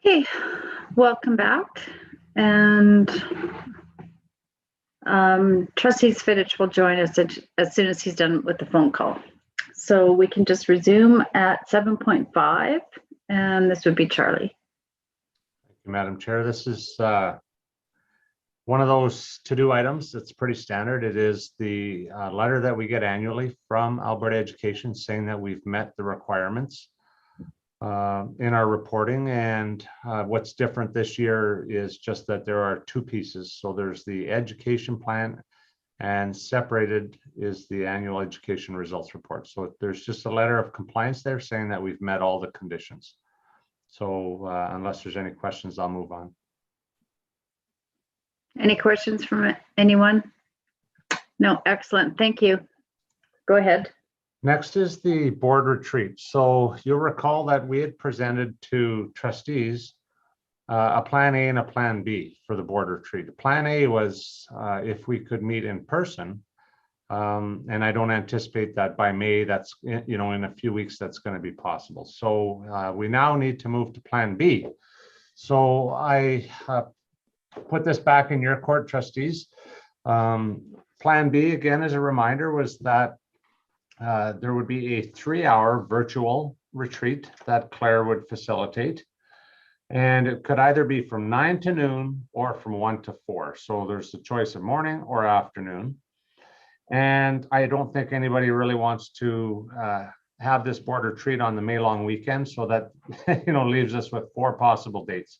Okay, welcome back. And Trustee Spinach will join us as soon as he's done with the phone call. So we can just resume at 7.5, and this would be Charlie. Thank you, Madam Chair. This is one of those to-do items that's pretty standard. It is the letter that we get annually from Alberta Education saying that we've met the requirements in our reporting. And what's different this year is just that there are two pieces. So there's the education plan, and separated is the annual education results report. So there's just a letter of compliance there saying that we've met all the conditions. So unless there's any questions, I'll move on. Any questions from anyone? No, excellent. Thank you. Go ahead. Next is the board retreat. So you'll recall that we had presented to trustees a plan A and a plan B for the board retreat. Plan A was if we could meet in person, and I don't anticipate that by May, that's, in a few weeks, that's going to be possible. So we now need to move to plan B. So I put this back in your court, trustees. Plan B, again, as a reminder, was that there would be a 3-hour virtual retreat that Claire would facilitate. And it could either be from 9 to noon or from 1 to 4. So there's the choice of morning or afternoon. And I don't think anybody really wants to have this board retreat on the May long weekend. So that, leaves us with 4 possible dates.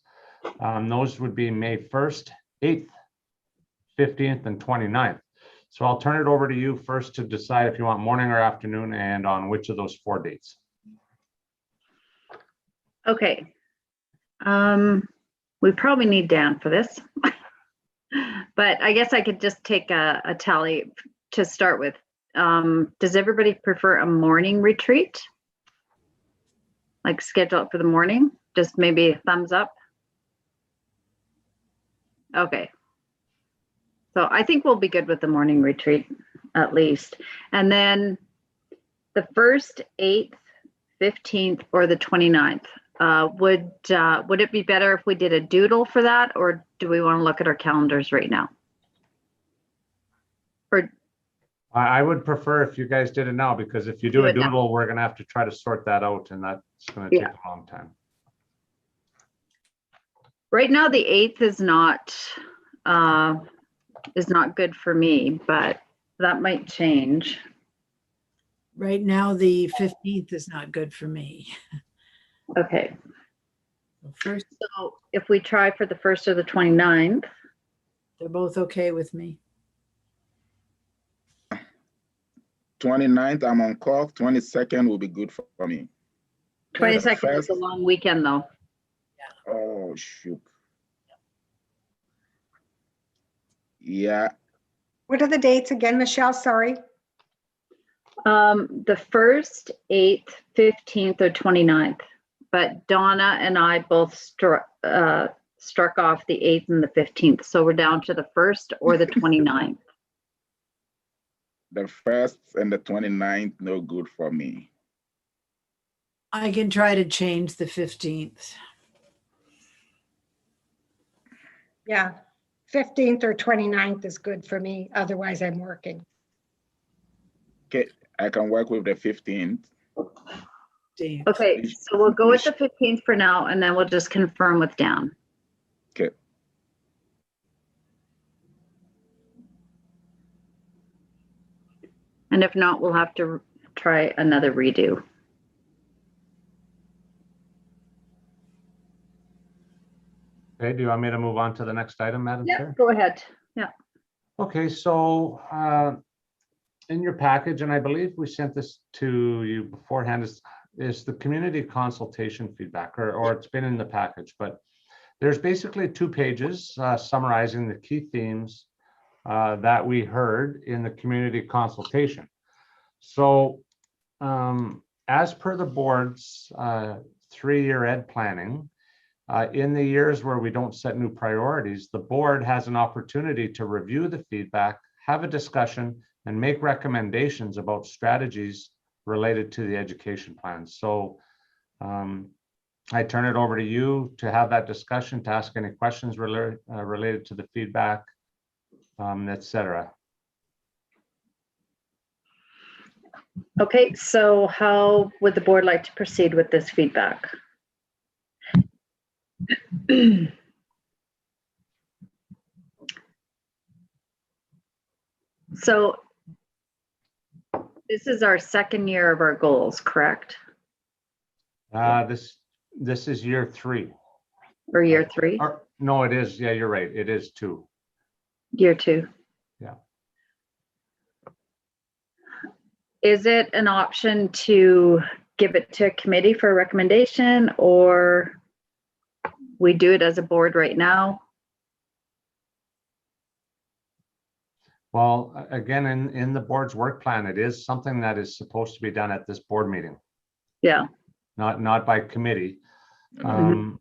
Those would be May 1st, 8th, 15th, and 29th. So I'll turn it over to you first to decide if you want morning or afternoon and on which of those 4 dates. Okay. We probably need Dan for this, but I guess I could just take a tally to start with. Does everybody prefer a morning retreat? Like schedule it for the morning? Just maybe a thumbs up? Okay. So I think we'll be good with the morning retreat at least. And then the 1st, 8th, 15th, or the 29th. Would it be better if we did a doodle for that, or do we want to look at our calendars right now? Or I would prefer if you guys did it now, because if you do a doodle, we're going to have to try to sort that out, and that's going to take a long time. Right now, the 8th is not good for me, but that might change. Right now, the 15th is not good for me. Okay. First, So if we try for the 1st or the 29th. they're both okay with me. 29th, I'm on call. 22nd will be good for me. 22nd is a long weekend, though. Oh, shoot. Yeah. What are the dates again, Michelle? Sorry. The 1st, 8th, 15th, or 29th. But Donna and I both struck off the 8th and the 15th. So we're down to the 1st or the 29th. The 1st and the 29th, no good for me. I can try to change the 15th. Yeah. 15th or 29th is good for me. Otherwise, I'm working. Okay, I can work with the 15th. Okay, so we'll go with the 15th for now, and then we'll just confirm with Dan. Okay. And if not, we'll have to try another redo. Okay, do you want me to move on to the next item, Madam Chair? Yeah, go ahead. Yeah. Okay, so in your package, and I believe we sent this to you beforehand, is the community consultation feedback, or it's been in the package, but there's basically 2 pages summarizing the key themes that we heard in the community consultation. So as per the board's 3-year ed planning, in the years where we don't set new priorities, the board has an opportunity to review the feedback, have a discussion, and make recommendations about strategies related to the education plan. So I turn it over to you to have that discussion, to ask any questions related to the feedback, et cetera. Okay, so how would the board like to proceed with this feedback? So this is our second year of our goals, correct? This is year 3. Or year 3? Or, no, it is. Yeah, you're right. It is 2. Year 2? Yeah. Is it an option to give it to a committee for a recommendation, or we do it as a board right now? Well, again, in the board's work plan, it is something that is supposed to be done at this board meeting, Yeah, not by committee. And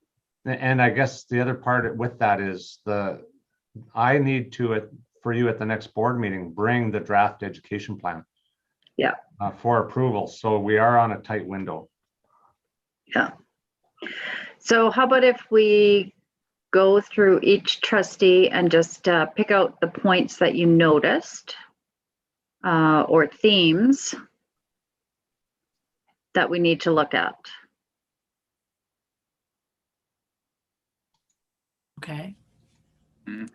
I guess the other part with that is I need to, for you at the next board meeting, bring the draft education plan. Yeah. For approval. So we are on a tight window. yeah. So how about if we go through each trustee and just pick out the points that you noticed or themes that we need to look at? Okay. Do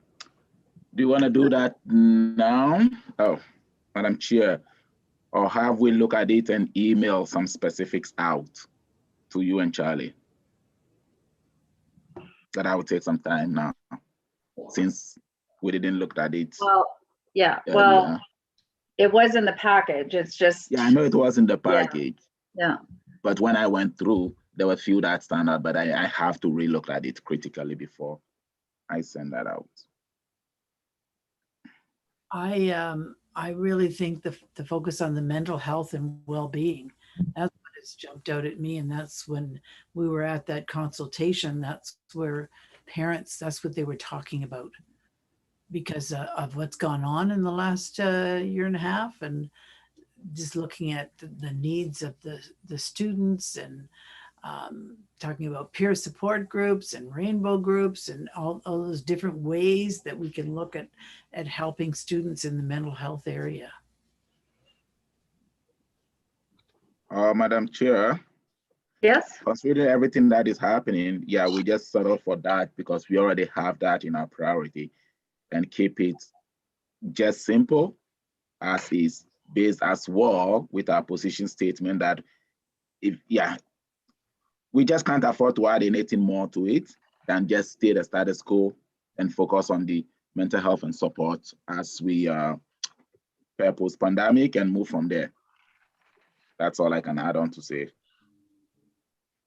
you want to do that now? Oh, Madam Chair, or have we look at it and email some specifics out to you and Charlie? That I will take some time now, since we didn't look at it. Well, yeah, earlier. well, it was in the package. It's just. Yeah, I know it was in the package. Yeah. But when I went through, there were a few that stand out, but I have to relook at it critically before I send that out. I really think the focus on the mental health and well-being, that's what has jumped out at me. And that's when we were at that consultation, that's where parents, that's what they were talking about because of what's gone on in the last year and a half, and just looking at the needs of the students, and talking about peer support groups and rainbow groups and all those different ways that we can look at helping students in the mental health area. Madam Chair, Yes. considering everything that is happening, yeah, we just settle for that because we already have that in our priority, and keep it just simple as is, based as well with our position statement that we just can't afford to add anything more to it than just stay the status quo and focus on the mental health and support as we post-pandemic and move from there. That's all I can add on to say.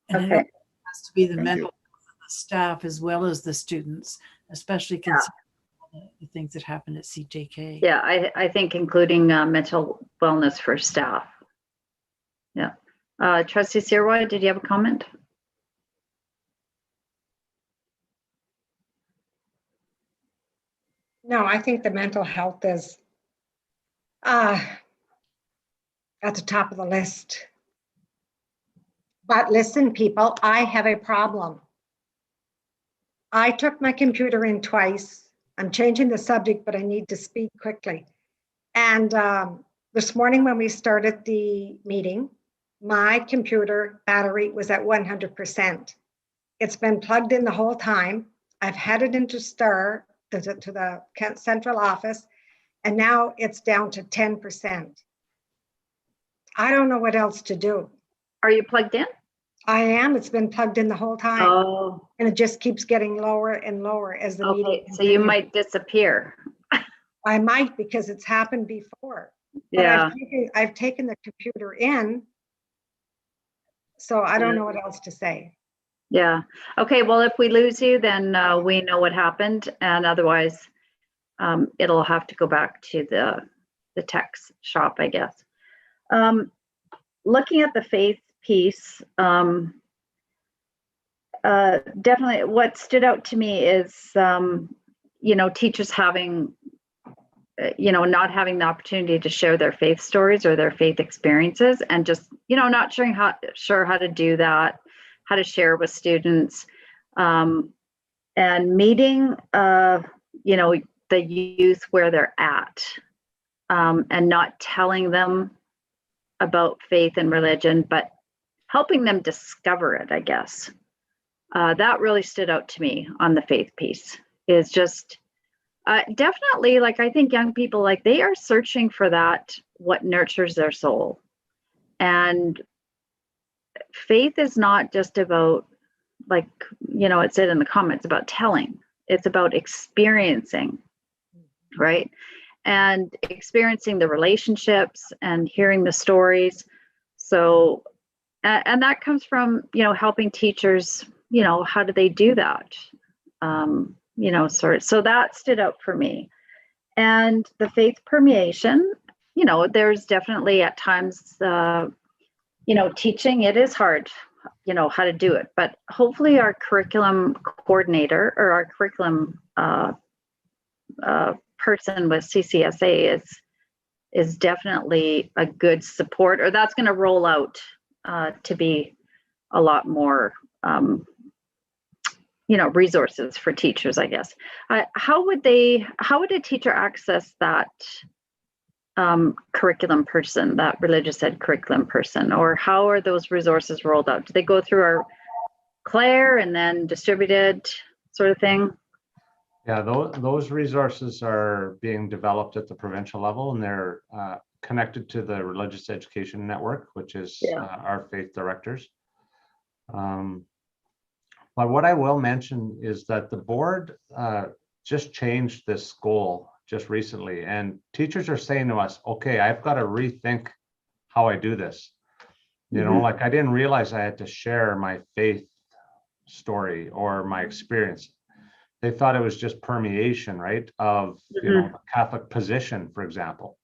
And Okay. it has to be the Thank mental you. health of the staff as well as the students, especially considering the things that happened at CJK. Yeah, I think including mental wellness for staff. Yeah. Trustee Sirois, did you have a comment? No, I think the mental health is at the top of the list. But listen, people, I have a problem. I took my computer in twice. I'm changing the subject, but I need to speak quickly. And this morning when we started the meeting, my computer battery was at 100%. It's been plugged in the whole time. I've had it into STAR, to the central office, and now it's down to 10%. I don't know what else to do. Are you plugged in? I am, it's been plugged in the whole time, Oh, and it just keeps getting lower and lower as the meeting okay. So you continues. might disappear. I might, because it's happened before. But Yeah. I've taken the computer in, so I don't know what else to say. Yeah. Okay. Well, if we lose you, then we know what happened, and otherwise, it'll have to go back to the tech shop, I guess. Looking at the faith piece, definitely what stood out to me is, teachers having, not having the opportunity to share their faith stories or their faith experiences, and just, not sure how to do that, how to share with students, and meeting, you know, the youth where they're at, and not telling them about faith and religion, but helping them discover it, I guess. That really stood out to me on the faith piece, is just definitely, like, I think young people, like, they are searching for that, what nurtures their soul. And faith is not just about, like, you know, it said in the comments about telling, it's about experiencing, right? And experiencing the relationships and hearing the stories. So, and that comes from, you know, helping teachers, you know, how do they do that? You know, so that stood out for me. And the faith permeation, you know, there's definitely at times, you know, teaching, it is hard, you know, how to do it, but hopefully our curriculum coordinator or our curriculum person with CCSA is definitely a good support, or that's going to roll out to be a lot more, you know, resources for teachers, I guess. How would a teacher access that curriculum person, that religious ed curriculum person, or how are those resources rolled out? Do they go through our Claire and then distributed sort of thing? Yeah, those resources are being developed at the provincial level, and they're connected to the Religious Education Network, which is our faith directors. But what I will mention is that the board just changed this goal just recently, and teachers are saying to us, okay, I've got to rethink how I do this. You know, like, I didn't realize I had to share my faith story or my experience. They thought it was just permeation, right, of, you know, the Catholic position, for example.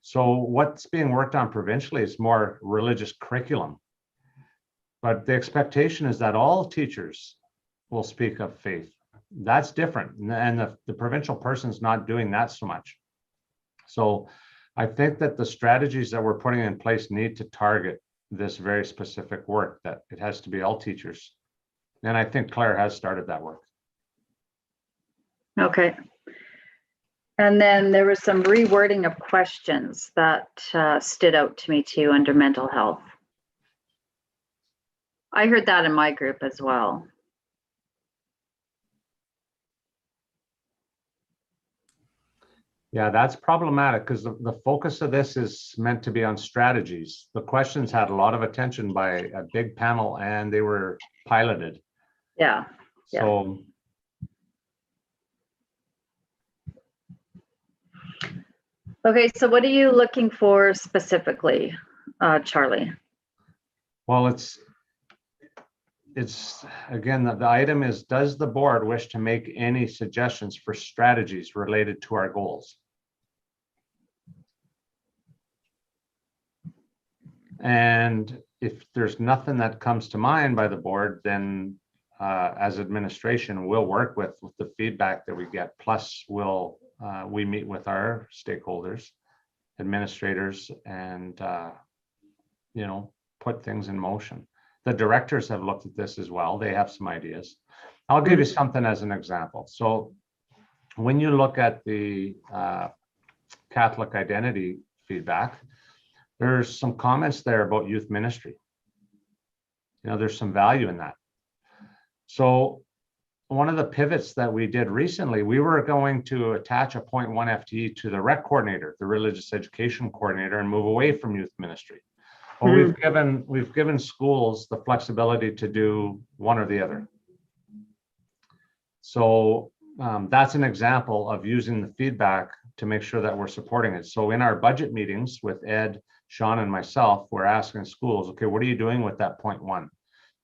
So what's being worked on provincially is more religious curriculum. But the expectation is that all teachers will speak of faith. That's different. And the provincial person's not doing that so much. So I think that the strategies that we're putting in place need to target this very specific work, that it has to be all teachers. And I think Claire has started that work. Okay. And then there was some rewording of questions that stood out to me too under mental health. I heard that in my group as well. Yeah, that's problematic because the focus of this is meant to be on strategies. The questions had a lot of attention by a big panel, and they were piloted. Yeah. So Okay, so what are you looking for specifically, Charlie? well, it's again, the item is, does the board wish to make any suggestions for strategies related to our goals? And if there's nothing that comes to mind by the board, then as administration, we'll work with the feedback that we get. Plus, we meet with our stakeholders, administrators, and you know, put things in motion. The directors have looked at this as well. They have some ideas. I'll give you something as an example. So when you look at the Catholic identity feedback, there's some comments there about youth ministry. You know, there's some value in that. So one of the pivots that we did recently, we were going to attach a 0.1 FTE to the rec coordinator, the religious education coordinator, and move away from youth ministry. Well, we've given schools the flexibility to do one or the other. So that's an example of using the feedback to make sure that we're supporting it. So in our budget meetings with Ed, Sean, and myself, we're asking schools, okay, what are you doing with that 0.1?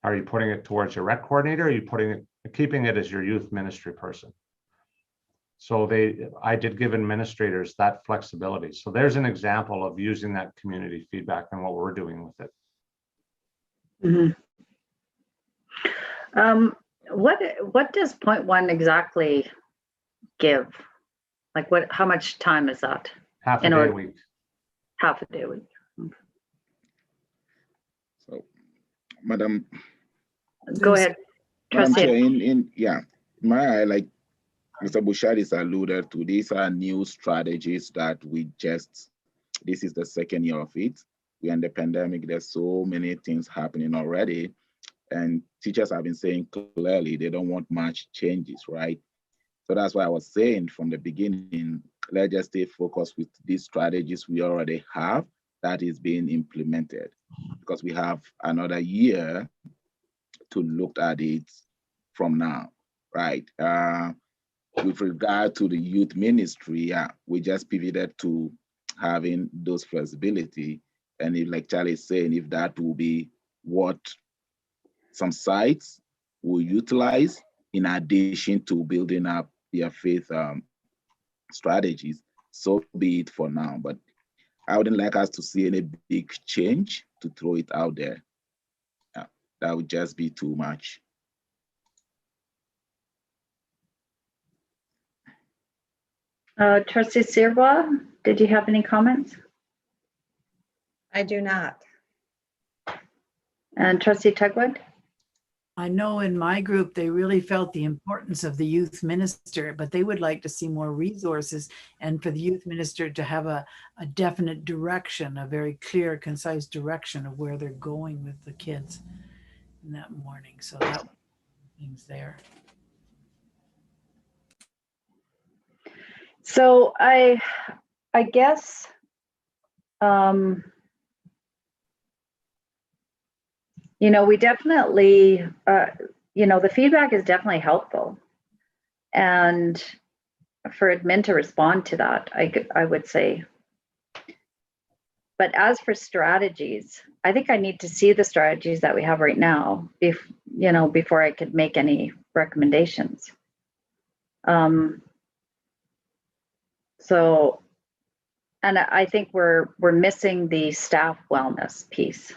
Are you putting it towards your rec coordinator? Or are you keeping it as your youth ministry person? So I did give administrators that flexibility. So there's an example of using that community feedback and what we're doing with it. What does 0.1 exactly give? Like, how much time is that? Half a day a week. Half a day a week. So, Madam Go ahead, Madam Chair, trustee. yeah, my, like Mr. Bouchard alluded to, these are new strategies that this is the second year of it. We're in the pandemic, there's so many things happening already. And teachers have been saying clearly they don't want much changes, right? So that's why I was saying from the beginning, let's just stay focused with these strategies we already have that is being implemented, because we have another year to look at it from now, right? With regard to the youth ministry, yeah, we just pivoted to having those flexibility. And if, like Charlie is saying, if that will be what some sites will utilize in addition to building up their faith strategies, so be it for now. But I wouldn't like us to see any big change to throw it out there. Yeah, that would just be too much. Trustee Sirwa, did you have any comments? I do not. And trustee Tugwood? I know in my group, they really felt the importance of the youth minister, but they would like to see more resources and for the youth minister to have a definite direction, a very clear, concise direction of where they're going with the kids in that morning. So that things there. So I guess, you know, we definitely, you know, the feedback is definitely helpful. And for admin to respond to that, I would say. But as for strategies, I think I need to see the strategies that we have right now, you know, before I could make any recommendations. So, and I think we're missing the staff wellness piece.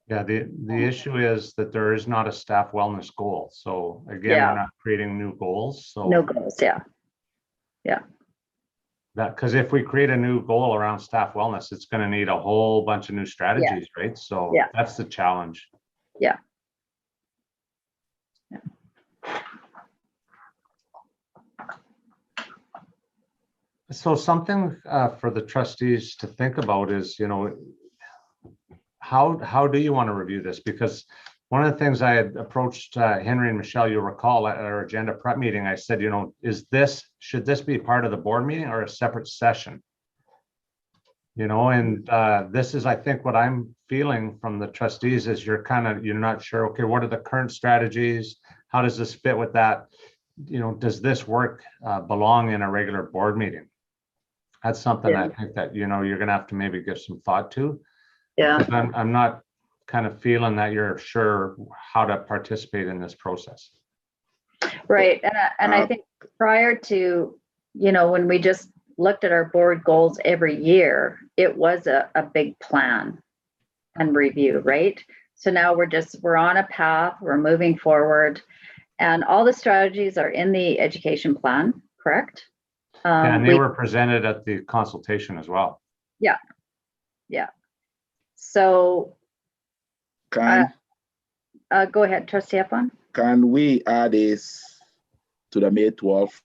Yeah, the issue is that there is not a staff wellness goal. So again, Yeah. we're not creating new goals. So No goals, yeah. that, because if we create a new goal around staff wellness, it's going to need a whole bunch of new strategies, right? So Yeah. that's the challenge. Yeah. So something for the trustees to think about is, you know, how do you want to review this? Because one of the things I had approached Henry and Michelle, you'll recall at our agenda prep meeting, I said, you know, should this be part of the board meeting or a separate session? You know, and this is, I think, what I'm feeling from the trustees is you're not sure, okay, what are the current strategies? How does this fit with that? You know, does this work belong in a regular board meeting? That's something Yeah. I think that, you know, you're going to have to maybe give some thought to. Yeah. Because I'm not kind of feeling that you're sure how to participate in this process. Right. And I think prior to, you know, when we just looked at our board goals every year, it was a big plan and review, right? So now we're on a path, we're moving forward, and all the strategies are in the education plan, correct? And they were presented at the consultation as well. Yeah. Yeah. So Can go ahead, trustee Eflin. can we add this to the May 12th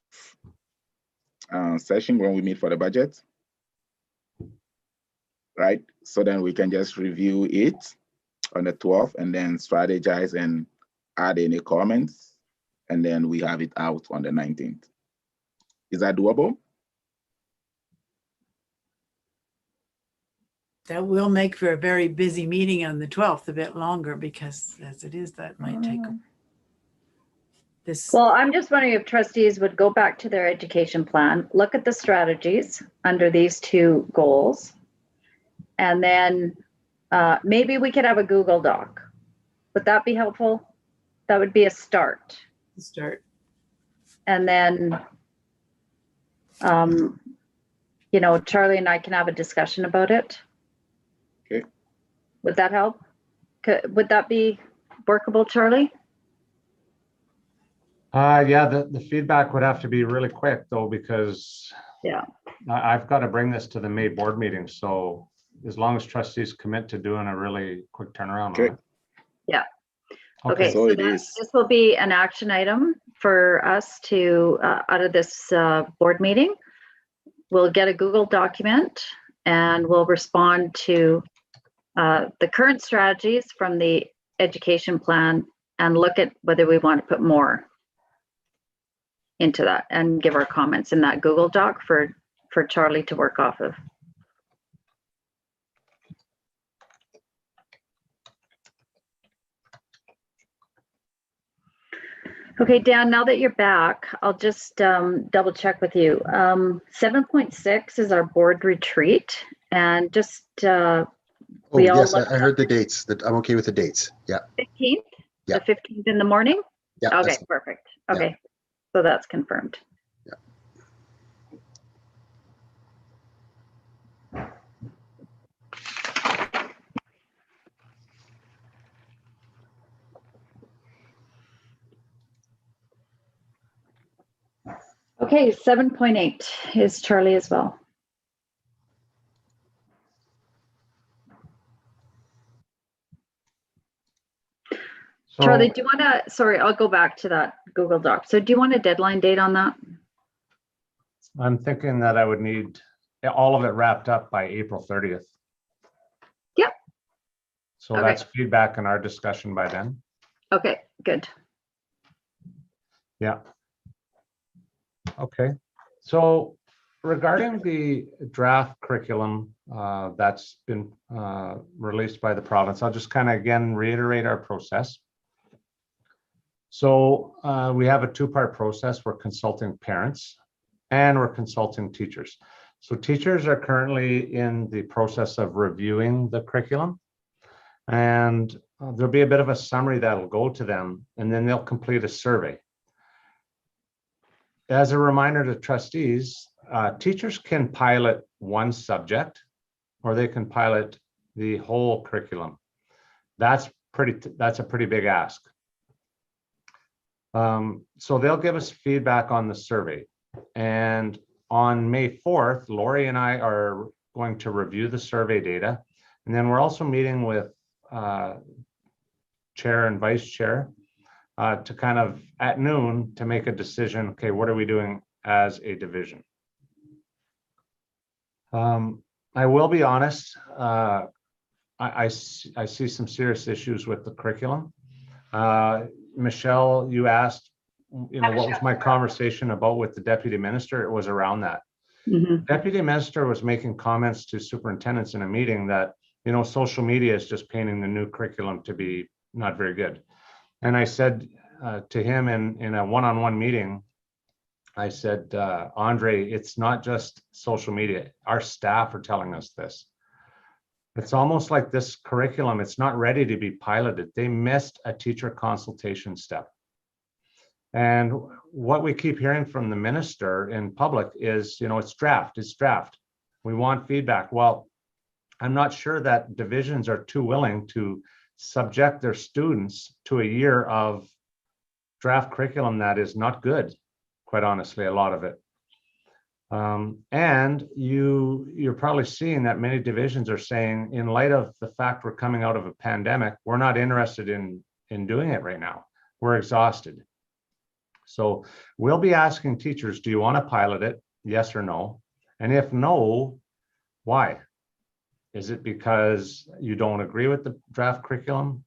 session when we meet for the budget? Right, so then we can just review it on the 12th and then strategize and add any comments, and then we have it out on the 19th. Is that doable? That will make for a very busy meeting on the 12th, a bit longer, because as it is, that might take this. Well, I'm just wondering if trustees would go back to their education plan, look at the strategies under these two goals, and then maybe we could have a Google Doc. Would that be helpful? That would be a start. And then, you know, Charlie and I can have a discussion about it. Okay. Would that help? Would that be workable, Charlie? Yeah, the feedback would have to be really quick though, because Yeah. I've got to bring this to the May board meeting. So as long as trustees commit to doing a really quick turnaround on Okay. it. Yeah. Okay, So so it is. this will be an action item for us to, out of this board meeting. We'll get a Google document and we'll respond to the current strategies from the education plan and look at whether we want to put more into that and give our comments in that Google Doc for Charlie to work off of. Okay, Dan, now that you're back, I'll just double check with you. 7.6 is our board retreat, and just Oh, we all yes, looked I heard the dates. That I'm okay with the dates. Yeah, 15th, Yeah. the 15th in the morning? yeah. Okay, that's- perfect. yeah. Okay, so that's confirmed. Yeah. Okay, 7.8 is Charlie as well. So Charlie, do you want to, sorry, I'll go back to that Google Doc. So do you want a deadline date on that? I'm thinking that I would need all of it wrapped up by April 30th. Yep. So Okay. that's feedback in our discussion by then. Okay, good. Yeah. Okay, so regarding the draft curriculum that's been released by the province, I'll just kind of again reiterate our process. So we have a two-part process. We're consulting parents and we're consulting teachers. So teachers are currently in the process of reviewing the curriculum, and there'll be a bit of a summary that'll go to them, and then they'll complete a survey. As a reminder to trustees, teachers can pilot one subject or they can pilot the whole curriculum. That's a pretty big ask. So they'll give us feedback on the survey. And on May 4th, Lori and I are going to review the survey data. And then we're also meeting with chair and vice chair to kind of at noon to make a decision. Okay, what are we doing as a division? I will be honest. I see some serious issues with the curriculum. Michelle, you asked, what was my conversation about with the deputy minister? It was around that. Mhm. Deputy minister was making comments to superintendents in a meeting that, social media is just painting the new curriculum to be not very good. And I said to him in a one-on-one meeting, I said, Andre, it's not just social media. Our staff are telling us this. It's almost like this curriculum, it's not ready to be piloted. They missed a teacher consultation step. And what we keep hearing from the minister in public is, it's draft. We want feedback. Well, I'm not sure that divisions are too willing to subject their students to a year of draft curriculum that is not good, quite honestly, a lot of it. And you're probably seeing that many divisions are saying, in light of the fact we're coming out of a pandemic, we're not interested in doing it right now. We're exhausted. So we'll be asking teachers, do you want to pilot it? Yes or no? And if no, why? Is it because you don't agree with the draft curriculum?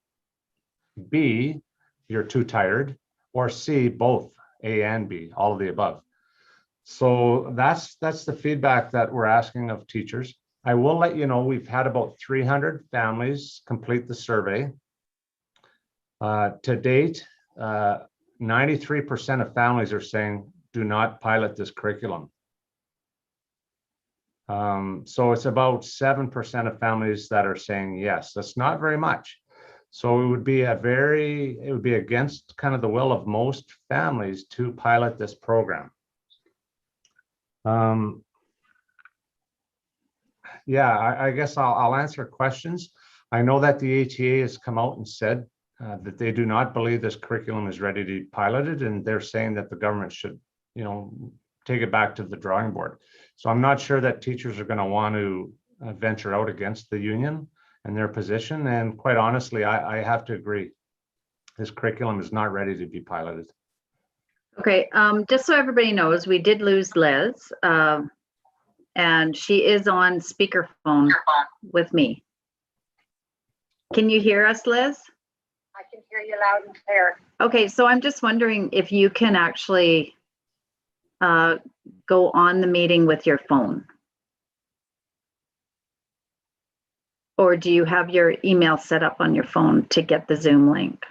B, you're too tired? Or C, both, A and B, all of the above. So that's the feedback that we're asking of teachers. I will let you know, we've had about 300 families complete the survey. To date, 93% of families are saying, do not pilot this curriculum. So it's about 7% of families that are saying yes. That's not very much. So it would be against kind of the will of most families to pilot this program. Yeah, I guess I'll answer questions. I know that the ATA has come out and said that they do not believe this curriculum is ready to be piloted, and they're saying that the government should, take it back to the drawing board. So I'm not sure that teachers are going to want to venture out against the union and their position. And quite honestly, I have to agree. His curriculum is not ready to be piloted. Okay, just so everybody knows, we did lose Liz, and she is on speakerphone with me. Can you hear us, Liz? I can hear you loud and clear. Okay, so I'm just wondering if you can actually go on the meeting with your phone. Or do you have your email set up on your phone to get the Zoom link?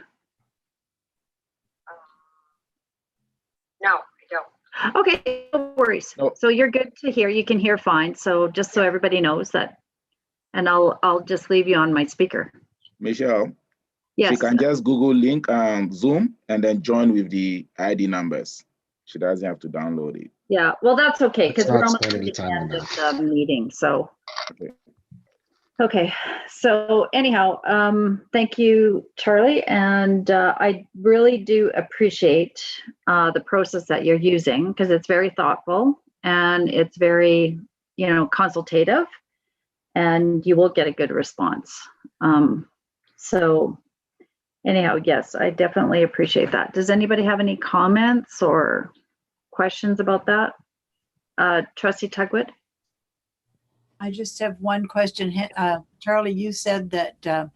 No, I don't. Okay, no worries. No. So you're good to hear. You can hear fine. So just so everybody knows that, and I'll just leave you on my speaker. Michelle, Yes. she can just Google link Zoom and then join with the ID numbers. She doesn't have to download it. Yeah. Well, that's okay because Let's we're not almost spend at any the time on end of the meeting. So. Okay. Okay, so anyhow, thank you, Charlie, and I really do appreciate the process that you're using because it's very thoughtful and it's very, consultative, and you will get a good response. So anyhow, yes, I definitely appreciate that. Does anybody have any comments or questions about that? Trustee Tugwood? I just have one question. Charlie, you said that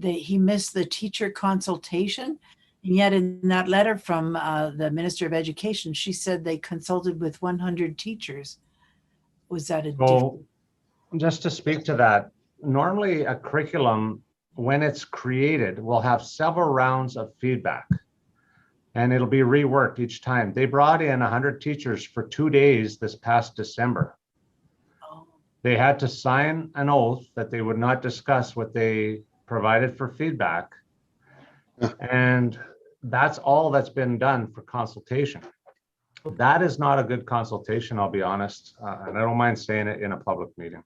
he missed the teacher consultation. And yet in that letter from the Minister of Education, she said they consulted with 100 teachers. Was that a different? So just to speak to that, normally a curriculum, when it's created, will have several rounds of feedback and it'll be reworked each time. They brought in 100 teachers for 2 days this past December. They had to sign an oath that they would not discuss what they provided for feedback. And that's all that's been done for consultation. That is not a good consultation, I'll be honest. And I don't mind saying it in a public meeting.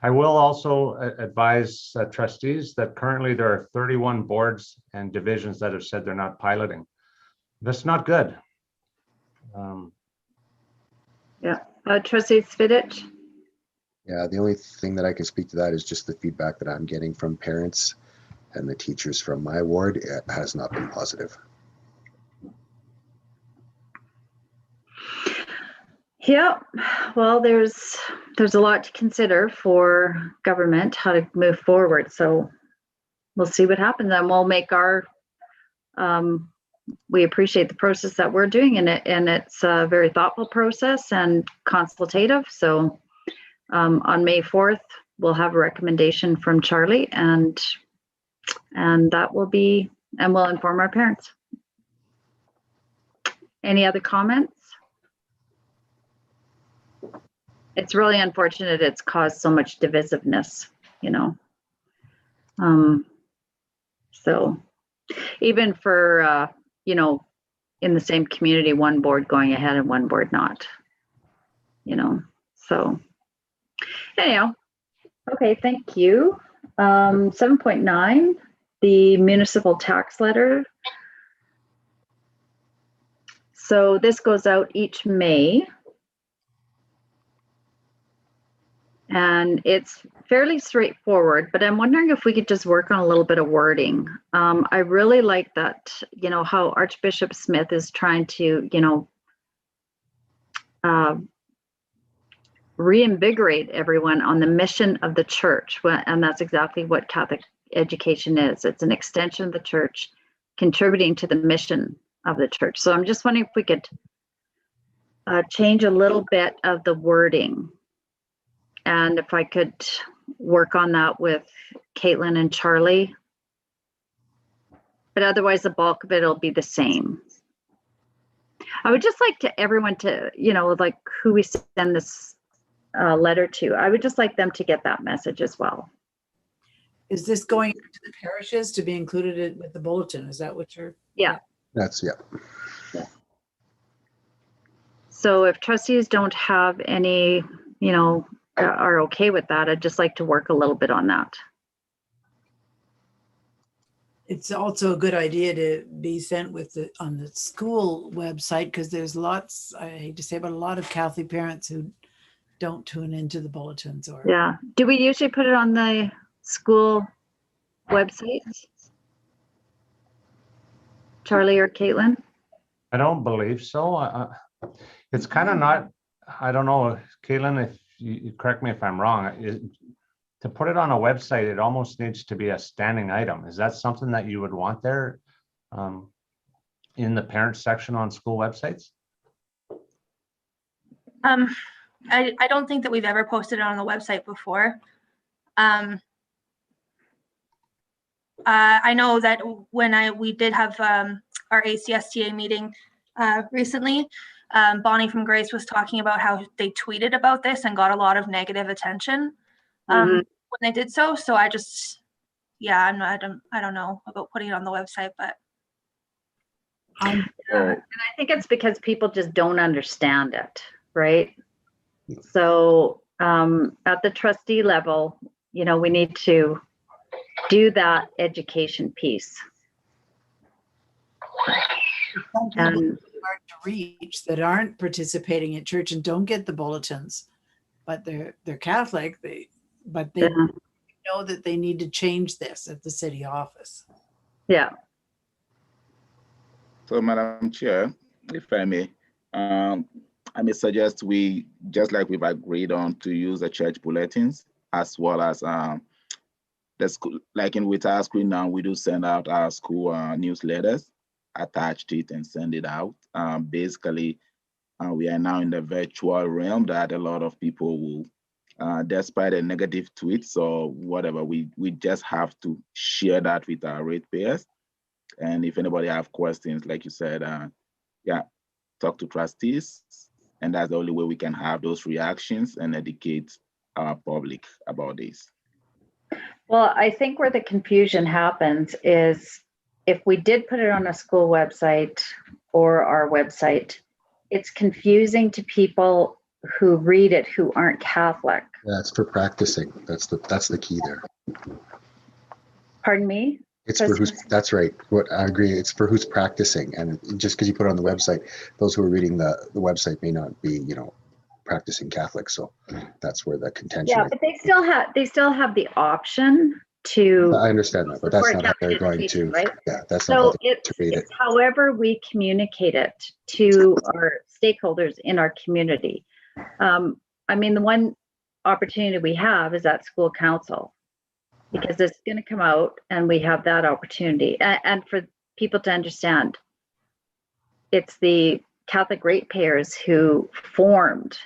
I will also advise trustees that currently there are 31 boards and divisions that have said they're not piloting. That's not good. Yeah, Trustee Spidich? Yeah, the only thing that I can speak to that is just the feedback that I'm getting from parents and the teachers from my ward. It has not been positive. Yeah, well, there's a lot to consider for government, how to move forward. So we'll see what happens, and we'll make our, we appreciate the process that we're doing in it, and it's a very thoughtful process and consultative. So on May 4th, we'll have a recommendation from Charlie, and that will be, and we'll inform our parents. Any other comments? It's really unfortunate it's caused so much divisiveness, so even for, in the same community, one board going ahead and one board not, so anyhow, okay, thank you. 7.9, the municipal tax letter. So this goes out each May. And it's fairly straightforward, but I'm wondering if we could just work on a little bit of wording. I really like that, how Archbishop Smith is trying to, reinvigorate everyone on the mission of the church. And that's exactly what Catholic education is. It's an extension of the church, contributing to the mission of the church. So I'm just wondering if we could change a little bit of the wording. And if I could work on that with Caitlin and Charlie. But otherwise, the bulk of it will be the same. I would just like everyone to, like who we send this letter to, I would just like them to get that message as well. Is this going to the parishes to be included with the bulletin? Is that what you're? Yeah. That's, yeah. So if trustees don't have any, are okay with that, I'd just like to work a little bit on that. It's also a good idea to be sent with on the school website, because there's lots, I hate to say, but a lot of Catholic parents who don't tune into the bulletins. Or yeah, do we usually put it on the school websites? Charlie or Caitlin? I don't believe so. It's kind of not, I don't know, Caitlin, if you correct me if I'm wrong, to put it on a website, it almost needs to be a standing item. Is that something that you would want there in the parent section on school websites? I don't think that we've ever posted it on the website before. I know that when we did have our ACSTA meeting recently, Bonnie from Grace was talking about how they tweeted about this and got a lot of negative attention when they did so. So I just, yeah, I don't know about putting it on the website, but. And I think it's because people just don't understand it, right? So at the trustee level, you know, we need to do that education piece. And Hard to reach that aren't participating at church and don't get the bulletins, but they're Catholic. They know that they need to change this at the city office. yeah. So, Madam Chair, if I may, I may suggest we, just like we've agreed on, to use the church bulletins as well as the school, like with our school now, we do send out our school newsletters, attach it and send it out. Basically, we are now in the virtual realm that a lot of people will, despite the negative tweets or whatever, we just have to share that with our ratepayers. And if anybody have questions, like you said, yeah, talk to trustees. And that's the only way we can have those reactions and educate our public about this. Well, I think where the confusion happens is if we did put it on a school website or our website, it's confusing to people who read it who aren't Catholic. Yeah, it's for practicing. That's the key there. Pardon me? It's for who's, that's right. What I agree. It's for who's practicing. And just because you put it on the website, those who are reading the website may not be, you know, practicing Catholic. So that's where the contention Yeah, is. but they still have the option to. I understand that, but that's support not how they're Catholic going education, to, right? yeah, that's not how So they're to read it. it's however we communicate it to our stakeholders in our community. I mean, the one opportunity we have is at school council, because it's going to come out and we have that opportunity. And for people to understand, it's the Catholic ratepayers who formed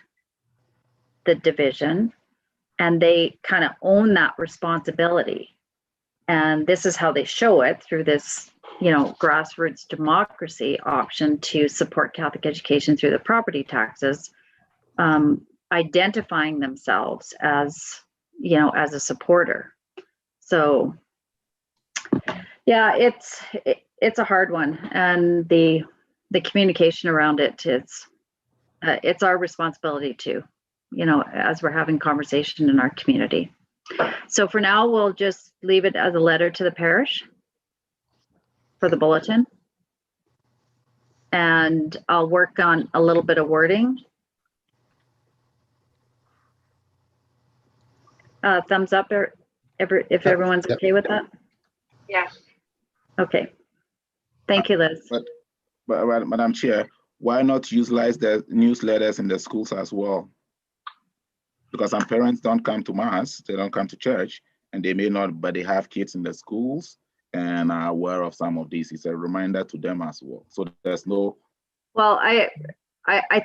the division, and they kind of own that responsibility. And this is how they show it through this, you know, grassroots democracy option to support Catholic education through the property taxes, identifying themselves as, you know, as a supporter. So, yeah, it's a hard one, and the communication around it, it's our responsibility too, you know, as we're having conversation in our community. So for now, we'll just leave it as a letter to the parish for the bulletin, and I'll work on a little bit of wording. Thumbs up if everyone's Yep. okay with that. Yeah. Okay. Thank you, Liz. But Madam Chair, why not utilize the newsletters in the schools as well? Because some parents don't come to mass, they don't come to church, and they may not, but they have kids in the schools and are aware of some of these. It's a reminder to them as well. So there's no. Well, I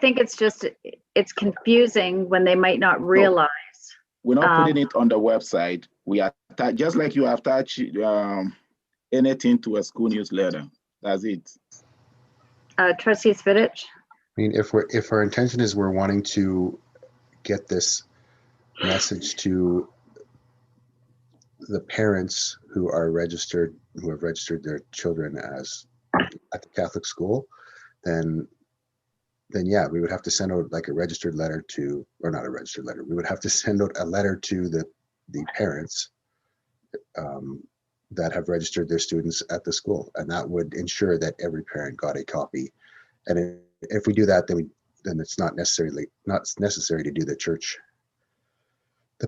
think it's confusing when they might not realize. We're not putting it on the website. We are just like you have attached anything to a school newsletter. That's it. Trustee Spidich? I mean, if our intention is we're wanting to get this message to the parents who have registered their children as at the Catholic school, then yeah, we would have to send out like a registered letter to, or not a registered letter. We would have to send out a letter to the parents that have registered their students at the school, and that would ensure that every parent got a copy. And if we do that, then it's not necessary to do the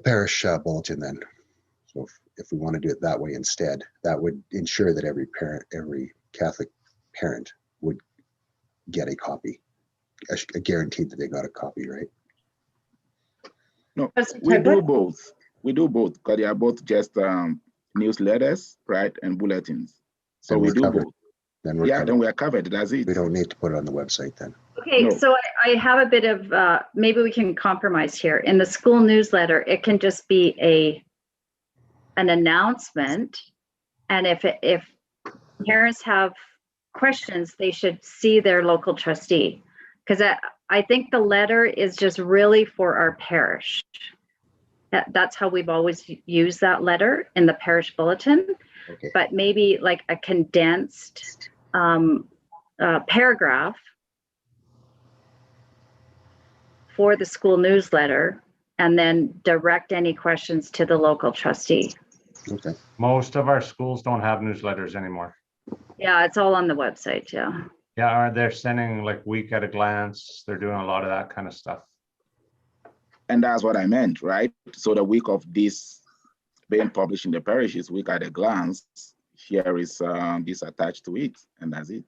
parish bulletin then. So if we want to do it that way instead, that would ensure that every Catholic parent would get a copy, a guaranteed that they got a copy, right? No, Trustee we do Tegwood? both. We do both because they are both just newsletters, right, and bulletins. So Then we we're do covered. both. Then we're Yeah, covered. then we are covered. That's it. We don't need to put it on the website then. Okay, No. so I have a bit of, maybe we can compromise here. In the school newsletter, it can just be an announcement. And if parents have questions, they should see their local trustee. Because I think the letter is just really for our parish. That's how we've always used that letter in the parish bulletin. Okay. But maybe like a condensed paragraph for the school newsletter, and then direct any questions to the local trustee. Okay. Most of our schools don't have newsletters anymore. Yeah, it's all on the website, yeah. Yeah, they're sending like week at a glance. They're doing a lot of that kind of stuff. And that's what I meant, right? So the week of this being published in the parish is week at a glance. Here is this attached to it, and that's it.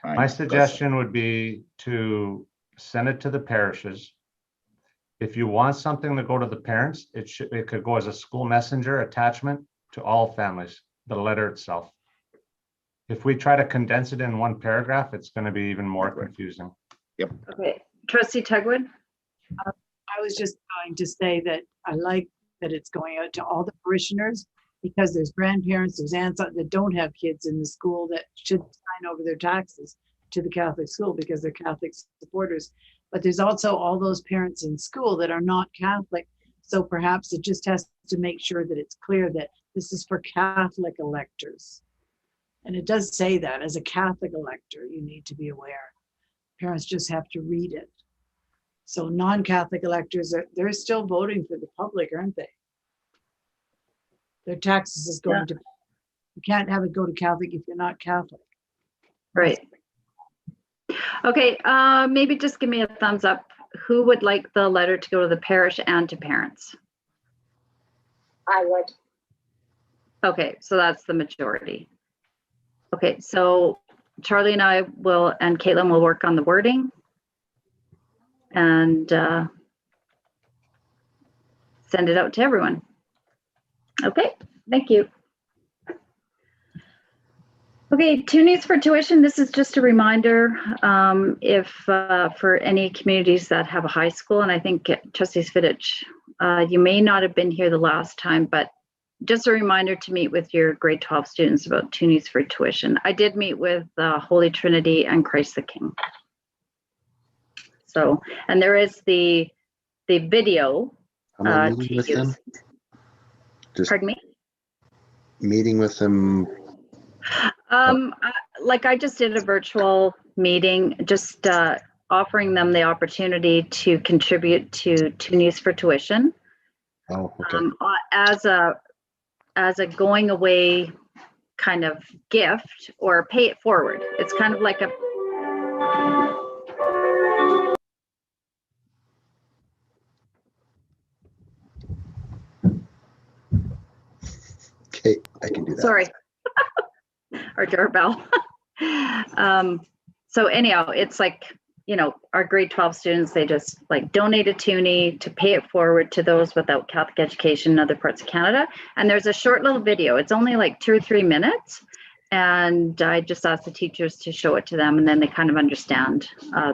Right? My suggestion would be to send it to the parishes. If you want something to go to the parents, it could go as a school messenger attachment to all families, the letter itself. If we try to condense it in one paragraph, it's going to be even more confusing. Okay, Trustee Tegwood? I was just going to say that I like that it's going out to all the parishioners, because there's grandparents, there's aunts that don't have kids in the school that should sign over their taxes to the Catholic school because they're Catholic supporters. But there's also all those parents in school that are not Catholic. So perhaps it just has to make sure that it's clear that this is for Catholic electors. And it does say that as a Catholic elector, you need to be aware. Parents just have to read it. So non-Catholic electors, they're still voting for the public, aren't they? Their taxes is going to, you can't have it go to Catholic if you're not Catholic. Right. Okay, maybe just give me a thumbs up. Who would like the letter to go to the parish and to parents? I would. Okay, so that's the majority. Okay, so Charlie and I will, and Caitlin will work on the wording. And send it out to everyone. Okay, thank you. Okay, Toonies for Tuition. This is just a reminder if for any communities that have a high school, and I think Trustee Svidich, you may not have been here the last time, but just a reminder to meet with your grade 12 students about Toonies for Tuition. I did meet with Holy Trinity and Christ the King. So, and there is the video Am I to meeting with use. them? Just Pardon me? meeting with them. Like I just did a virtual meeting, just offering them the opportunity to contribute to Toonies for Tuition Oh, okay. as a going away kind of gift, or pay it forward. It's kind of like a Okay, I can do that. sorry, our doorbell. So anyhow, it's like, you know, our grade 12 students, they just like donate a toonie to pay it forward to those without Catholic education in other parts of Canada. And there's a short little video. It's only like 2 or 3 minutes. And I just asked the teachers to show it to them, and then they kind of understand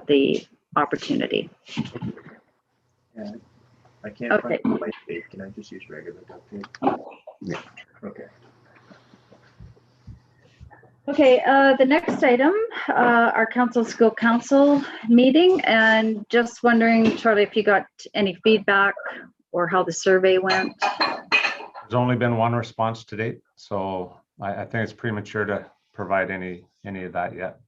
the opportunity. Yeah, I can't Okay. find my tape. Can I just use regular duct tape? Yeah. Okay. Okay, the next item, our council school council meeting, and just wondering, Charlie, if you got any feedback or how the survey went. There's only been one response to date, so I think it's premature to provide any of that yet.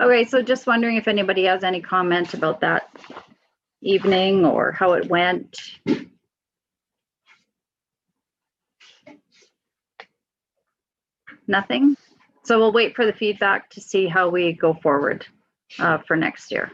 Okay, so just wondering if anybody has any comment about that evening or how it went. Nothing? So we'll wait for the feedback to see how we go forward for next year.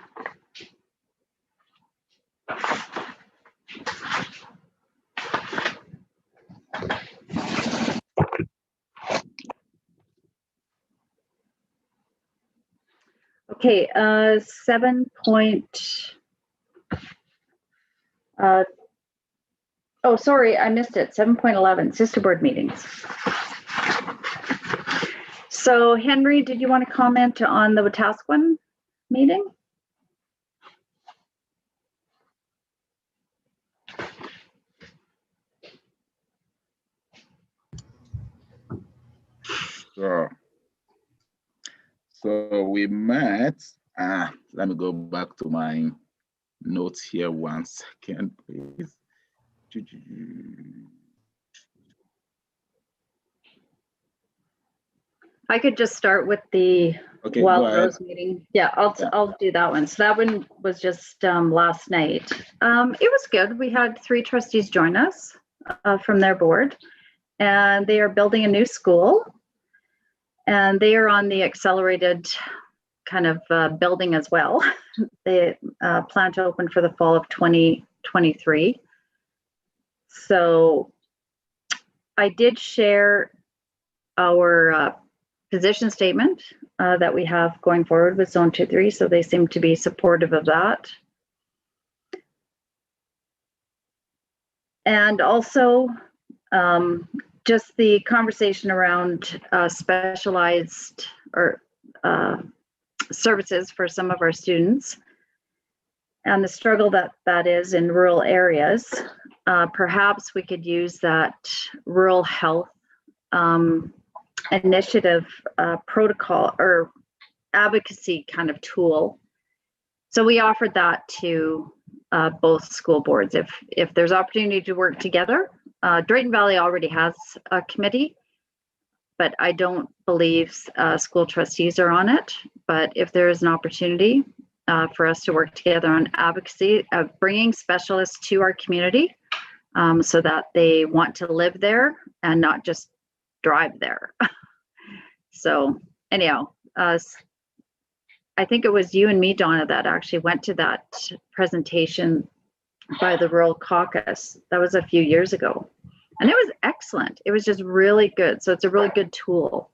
Okay, 7 point. Oh, sorry, I missed it. 7.11, sister board meetings. So Henry, did you want to comment on the Wetaskiwin meeting? Sure. So we met, let me go back to my notes here 1 second, please. I could just start with the Okay, Wild go ahead. Rose meeting. Yeah, I'll do that one. So that one was just last night. It was good. We had 3 trustees join us from their board, and they are building a new school, and they are on the accelerated kind of building as well. They plan to open for the fall of 2023. So I did share our position statement that we have going forward with Zone 2-3, so they seem to be supportive of that. And also just the conversation around specialized or services for some of our students and the struggle that is in rural areas. Perhaps we could use that rural health initiative protocol or advocacy kind of tool. So we offered that to both school boards. If there's opportunity to work together, Drayton Valley already has a committee, but I don't believe school trustees are on it. But if there is an opportunity for us to work together on advocacy of bringing specialists to our community so that they want to live there and not just drive there. So anyhow, I think it was you and me, Donna, that actually went to that presentation by the Rural Caucus. That was a few years ago. And it was excellent. It was just really good. So it's a really good tool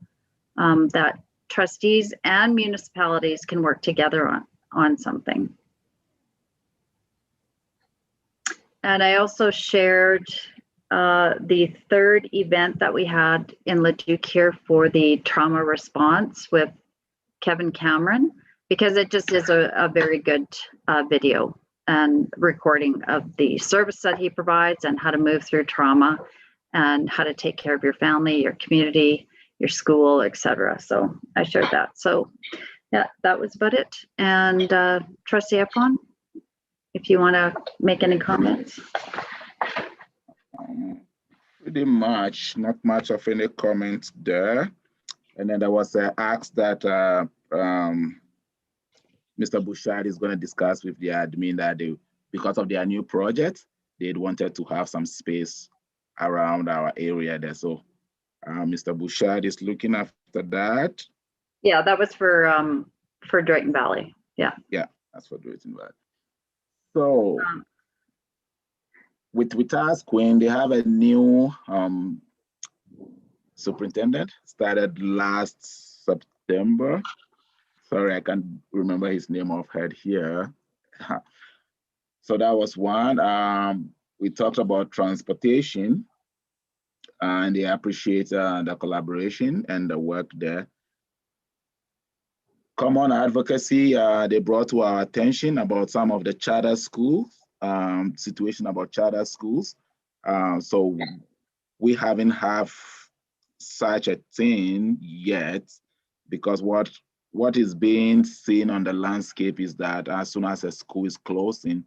that trustees and municipalities can work together on something. And I also shared the 3rd event that we had in Leduc here for the trauma response with Kevin Cameron, because it just is a very good video and recording of the service that he provides and how to move through trauma and how to take care of your family, your community, your school, etc. So I shared that. So yeah, that was about it. And Trustee Efron, if you want to make any comments. Pretty much, not much of any comments there. And then there was an ask that Mr. Bouchard is going to discuss with the admin that because of their new project, they'd wanted to have some space around our area there. So Mr. Bouchard is looking after that. Yeah, that was for Drayton Valley. Yeah. Yeah, that's for Drayton Valley. So with Wetaskiwin, they have a new superintendent, started last September. Sorry, I can't remember his name off head here. So that was one. We talked about transportation, and they appreciate the collaboration and the work there. Common advocacy, they brought to our attention about some of the charter schools, situation about charter schools. So we haven't have such a thing yet, because what is being seen on the landscape is that as soon as a school is closing,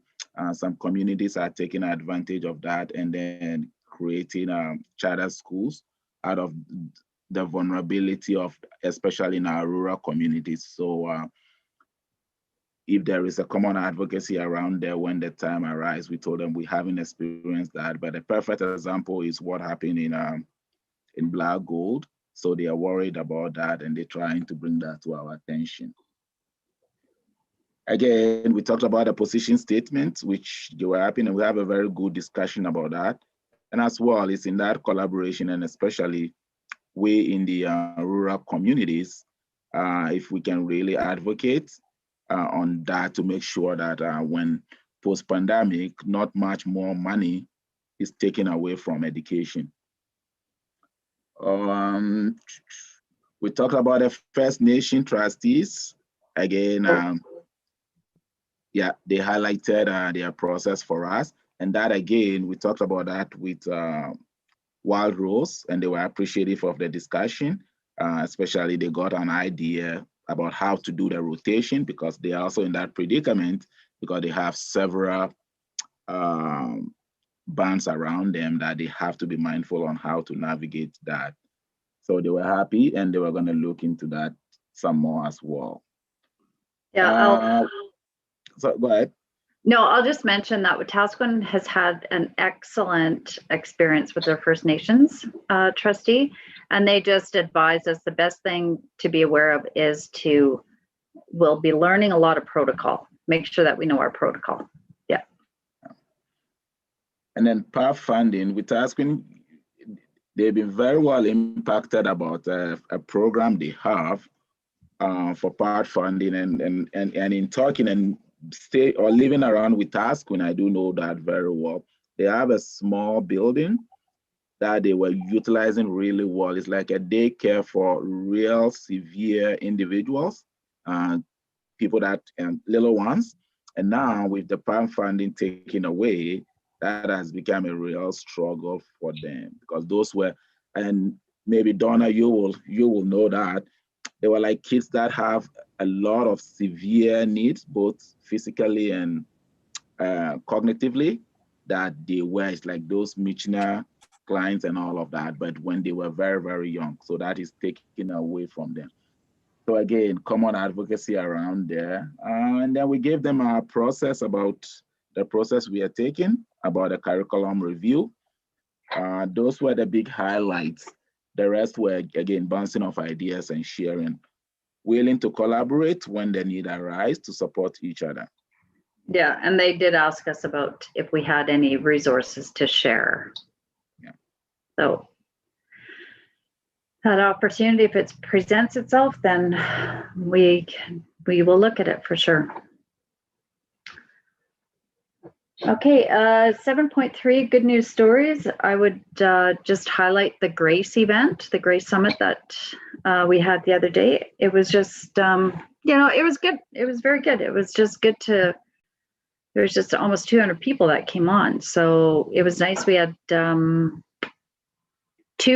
some communities are taking advantage of that and then creating charter schools out of the vulnerability of, especially in our rural communities. So if there is a common advocacy around there when the time arrives, we told them we haven't experienced that. But the perfect example is what happened in Black Gold. So they are worried about that and they're trying to bring that to our attention. Again, we talked about a position statement, which they were happy, and we have a very good discussion about that. And as well, it's in that collaboration, and especially we in the rural communities, if we can really advocate on that to make sure that when post-pandemic, not much more money is taken away from education. We talked about the First Nation trustees. Again, yeah, they highlighted their process for us. And that again, we talked about that with Wild Rose, and they were appreciative of the discussion. Especially they got an idea about how to do the rotation, because they are also in that predicament because they have several bands around them that they have to be mindful on how to navigate that. So they were happy, and they were going to look into that some more as well. Yeah, So go ahead. no, I'll just mention that Wetaskiwin has had an excellent experience with their First Nations trustee, and they just advise us the best thing to be aware of is we'll be learning a lot of protocol. Make sure that we know our protocol. Yeah. And then PATH funding, Wetaskiwin, they've been very well impacted about a program they have for PATH funding, and in talking and stay or living around Wetaskiwin, I do know that very well. They have a small building that they were utilizing really well. It's like a daycare for real severe individuals, people that little ones. And now with the PATH funding taken away, that has become a real struggle for them, because those were, and maybe Donna, you will know that they were like kids that have a lot of severe needs, both physically and cognitively, that they were, it's like those Michener clients and all of that, but when they were very, very young. So that is taken away from them. So again, common advocacy around there. And then we gave them our process about the process we are taking, about the curriculum review. Those were the big highlights. The rest were, again, bouncing off ideas and sharing, willing to collaborate when the need arises to support each other. Yeah, and they did ask us about if we had any resources to share. Yeah. So that opportunity, if it presents itself, then we will look at it for sure. Okay, 7.3, good news stories. I would just highlight the GRACE event, the GRACE Summit that we had the other day. It was just, it was good. It was very good. It was just good there was just almost 200 people that came on. So it was nice. We had 2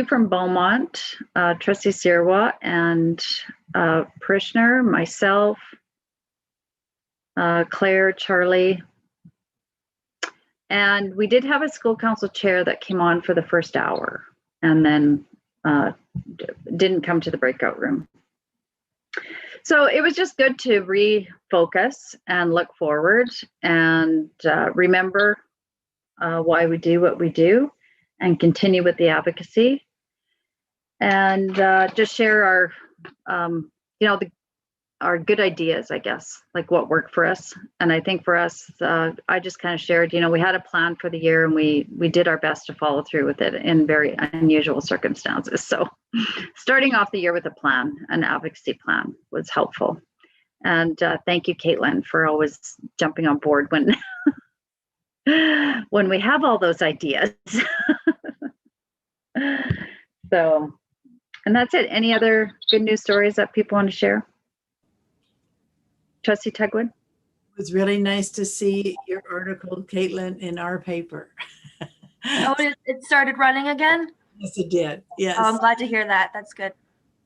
from Beaumont, Trustee Sirwa and Parishner, myself, Claire, Charlie. And we did have a school council chair that came on for the first hour and then didn't come to the breakout room. So it was just good to refocus and look forward and remember why we do what we do and continue with the advocacy and just share our, our good ideas, I guess, like what worked for us. And I think for us, I just kind of shared, we had a plan for the year and we did our best to follow through with it in very unusual circumstances. So starting off the year with a plan, an advocacy plan, was helpful. And thank you, Caitlin, for always jumping on board when when we have all those ideas. So, and that's it. Any other good news stories that people want to share? Trustee Tugwood? It was really nice to see your article, Caitlin, in our paper. Oh, it started running again? Yes, it did. Yes. Oh, I'm glad to hear that. That's good.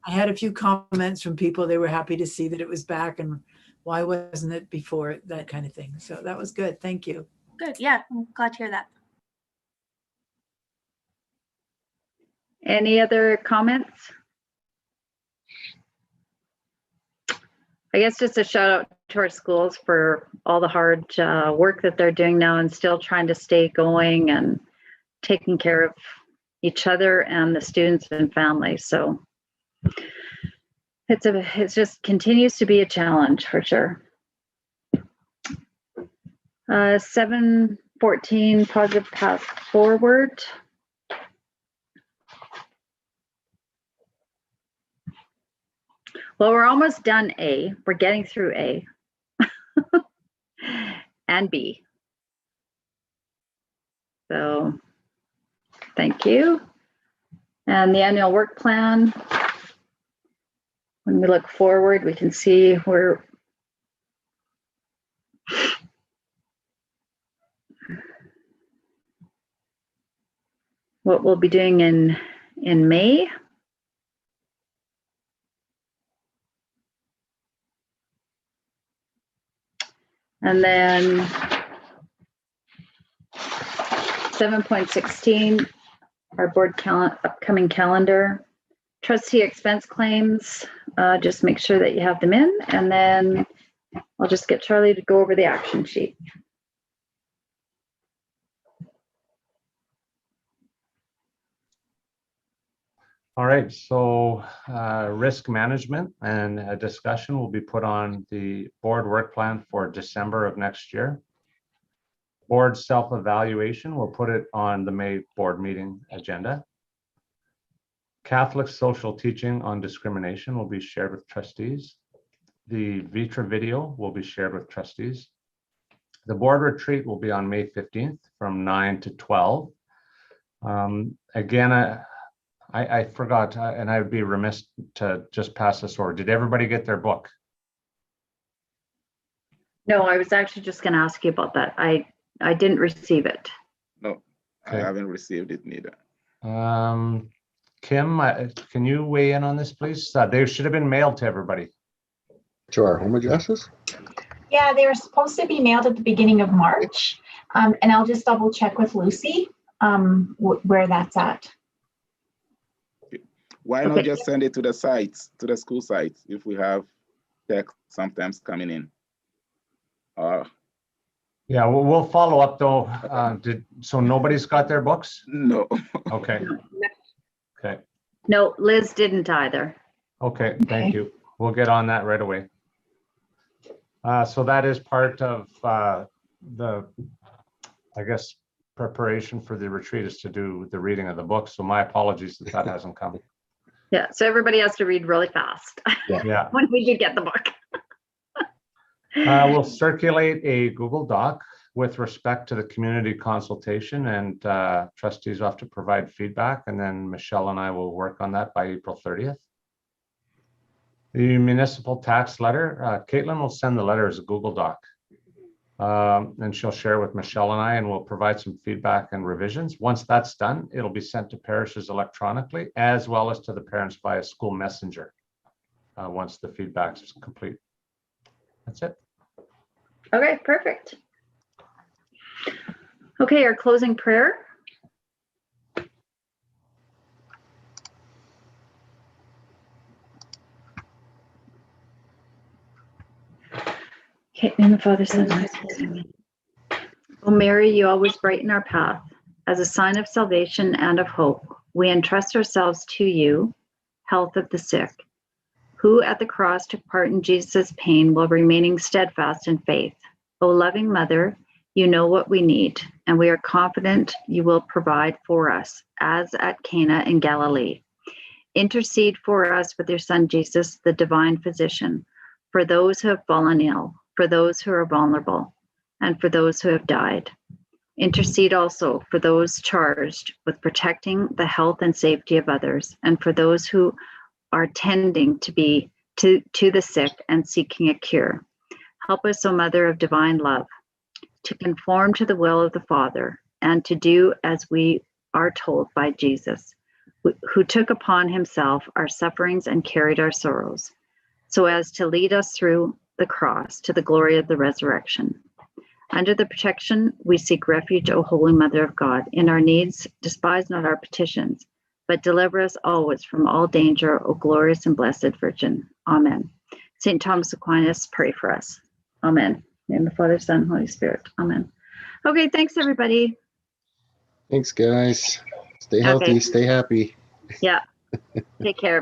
I had a few comments from people. They were happy to see that it was back and why wasn't it before, that kind of thing. So that was good. Thank you. Good. Yeah, I'm glad to hear that. Any other comments? I guess just a shout out to our schools for all the hard work that they're doing now and still trying to stay going and taking care of each other and the students and families. So it just continues to be a challenge for sure. 7.14, positive path forward. Well, we're almost done A. We're getting through A. and B. So, thank you. And the annual work plan. When we look forward, we can see where what we'll be doing in May. And then 7.16, our board upcoming calendar. Trustee expense claims, just make sure that you have them in, and then I'll just get Charlie to go over the action sheet. All right, so risk management and a discussion will be put on the board work plan for December of next year. Board self-evaluation, we'll put it on the May board meeting agenda. Catholic social teaching on discrimination will be shared with trustees. The Vitra video will be shared with trustees. The board retreat will be on May 15th from 9 to 12. Again, I forgot, and I would be remiss to just pass this over. Did everybody get their book? No, I was actually just going to ask you about that. I didn't receive it. No, Okay. I haven't received it neither. Kim, can you weigh in on this, please? They should have been mailed to everybody. To our home addresses? Yeah, they were supposed to be mailed at the beginning of March. And I'll just double check with Lucy where that's at. Why not just send it to the sites, to the school sites, if we have text sometimes coming in? Yeah, we'll follow up though. So nobody's got their books? No. Okay. Okay. No, Liz didn't either. Okay, thank you. We'll get on that right away. So that is part of the, I guess, preparation for the retreat is to do the reading of the book. So my apologies that hasn't come. Yeah, so everybody has to read really fast Yeah. when we do get the book. We'll circulate a Google Doc with respect to the community consultation, and trustees will have to provide feedback, and then Michelle and I will work on that by April 30th. The municipal tax letter, Caitlin will send the letter as a Google Doc, and she'll share with Michelle and I, and we'll provide some feedback and revisions. Once that's done, it'll be sent to parishes electronically, as well as to the parents via school messenger, once the feedback is complete. That's it. Okay, perfect. Okay, our closing prayer. Okay, in the Father, Son, and Holy Spirit. O Mary, you always brighten our path. As a sign of salvation and of hope, we entrust ourselves to you, health of the sick, who at the cross took part in Jesus' pain while remaining steadfast in faith. O loving Mother, you know what we need, and we are confident you will provide for us, as at Cana in Galilee. Intercede for us with your Son Jesus, the divine physician, for those who have fallen ill, for those who are vulnerable, and for those who have died. Intercede also for those charged with protecting the health and safety of others, and for those who are tending to the sick and seeking a cure. Help us, O Mother of divine love, to conform to the will of the Father and to do as we are told by Jesus, who took upon himself our sufferings and carried our sorrows, so as to lead us through the cross to the glory of the resurrection. Under the protection, we seek refuge, O Holy Mother of God. In our needs, despise not our petitions, but deliver us always from all danger, O glorious and blessed Virgin. Amen. St. Thomas Aquinas, pray for us. Amen. In the Father, Son, Holy Spirit. Amen. Okay, thanks everybody. Thanks, guys. Stay healthy, Okay. stay happy. Yeah. Take care.